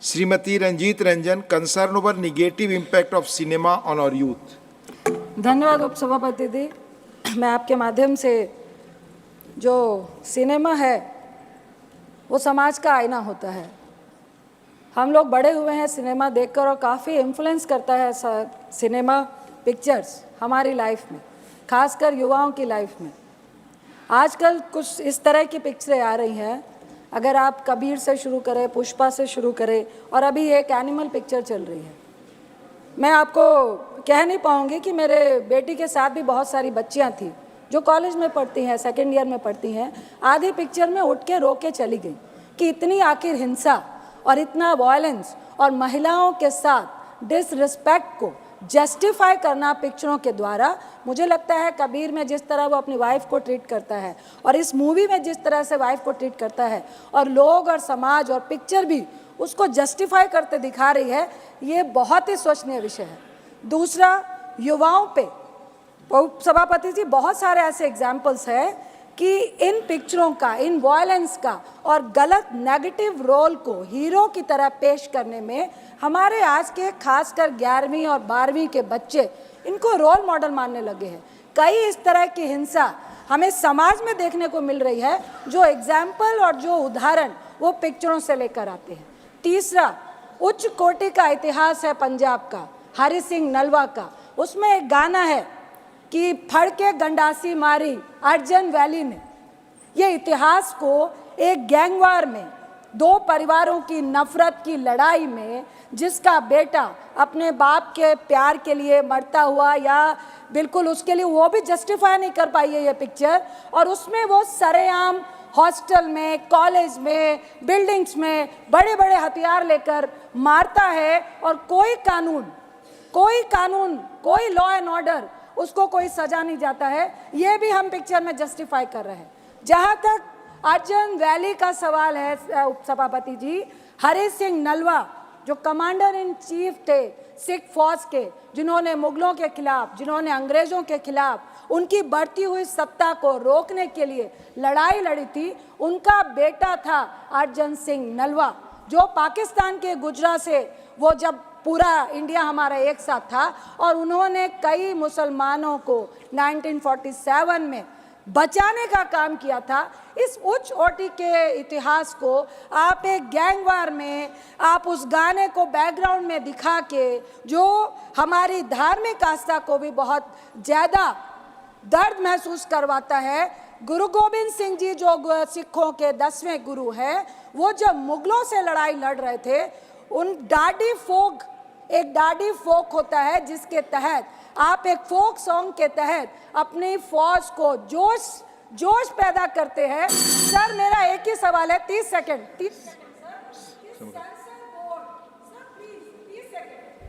Srimati Ranjit Ranjan, concern over negative impact of cinema on our youth. धन्यवाद उपसभापति जी। मैं आपके माध्यम से, जो सिनेमा है वो समाज का आईना होता है। हम लोग बड़े हुए हैं सिनेमा देखकर और काफ़ी इन्फ्लुएंस करता है सिनेमा पिक्चर्स हमारी लाइफ में, खासकर युवाओं की लाइफ में। आजकल कुछ इस तरह की पिक्चरें आ रही हैं, अगर आप कबीर से शुरू करें, पुष्पा से शुरू करें, और अभी एक एनिमल पिक्चर चल रही है। मैं आपको कह नहीं पाऊँगी कि मेरे बेटी के साथ भी बहुत सारी बच्चियाँ थी जो कॉलेज में पढ़ती हैं, सेकेंड ईयर में पढ़ती हैं। आधी पिक्चर में उठ के रो के चली गई कि इतनी आखिर हिंसा और इतना वायलेंस और महिलाओं के साथ डिसरिस्पेक्ट को जस्टिफाई करना पिक्चरों के द्वारा, मुझे लगता है कबीर में जिस तरह वो अपनी वाइफ को ट्रीट करता है और इस मूवी में जिस तरह से वाइफ को ट्रीट करता है, और लोग और समाज और पिक्चर भी उसको जस्टिफाई करते दिखा रही है, ये बहुत ही सोचनीय विषय है। दूसरा, युवाओं पे सभापति जी बहुत सारे ऐसे एग्जाम्पल्स हैं कि इन पिक्चरों का, इन वायलेंस का और गलत नेगेटिव रोल को हीरो की तरह पेश करने में हमारे आज के खासकर 11वीं और 12वीं के बच्चे इनको रोल मॉडल मानने लगे हैं। कई इस तरह की हिंसा हमें समाज में देखने को मिल रही है, जो एग्जाम्पल और जो उदाहरण वो पिक्चरों से लेकर आते हैं। तीसरा, उच्च कोटि का इतिहास है पंजाब का, हरि सिंह नलवा का। उसमें एक गाना है कि फड़ के गंडासी मारी अर्जन वैली ने। ये इतिहास को एक गैंगवार में, दो परिवारों की नफरत की लड़ाई में, जिसका बेटा अपने बाप के प्यार के लिए मरता हुआ, या बिल्कुल उसके लिए वो भी जस्टिफाई नहीं कर पाई है ये पिक्चर, और उसमें वो सरेआम हॉस्टल में, कॉलेज में, बिल्डिंग्स में बड़े बड़े हथियार लेकर मारता है, और कोई कानून, कोई लॉ एंड ऑर्डर, उसको कोई सजा नहीं जाता है। ये भी हम पिक्चर में जस्टिफाई कर रहे हैं। जहाँ तक अर्जन वैली का सवाल है उपसभापति जी, हरि सिंह नलवा जो कमांडर इन चीफ थे सिख फौज के, जिन्होंने मुगलों के खिलाफ, जिन्होंने अंग्रेज़ों के खिलाफ उनकी बढ़ती हुई सत्ता को रोकने के लिए लड़ाई लड़ी थी, उनका बेटा था अर्जन सिंह नलवा, जो पाकिस्तान के गुजरात से, वो जब पूरा इंडिया हमारा एक साथ था, और उन्होंने कई मुसलमानों को 1947 में बचाने का काम किया था। इस उच्च कोटि के इतिहास को आप एक गैंगवार में, आप उस गाने को बैकग्राउंड में दिखा के, जो हमारी धार्मिक आस्था को भी बहुत ज़्यादा दर्द महसूस करवाता है। गुरु गोविंद सिंह जी जो सिखों के 10वें गुरु हैं, वो जब मुगलों से लड़ाई लड़ रहे थे, एक डाडी फोक होता है जिसके तहत आप एक फोक सॉन्ग के तहत अपनी फौज को जोश पैदा करते हैं। सर, मेरा एक ही सवाल है, 30 सेकंड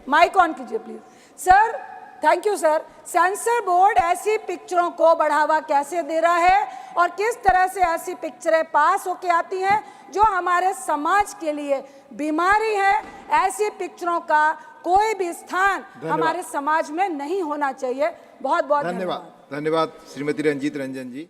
माइक ऑन कीजिए please. Sir, thank you sir. Sensor board ऐसी पिक्चरों को बढ़ावा कैसे दे रहा है, और किस तरह से ऐसी पिक्चरें पास होके आती हैं जो हमारे समाज के लिए बीमारी है? ऐसी पिक्चरों का कोई भी स्थान हमारे समाज में नहीं होना चाहिए। बहुत बहुत धन्यवाद। धन्यवाद श्रीमती रंजीत रंजन जी।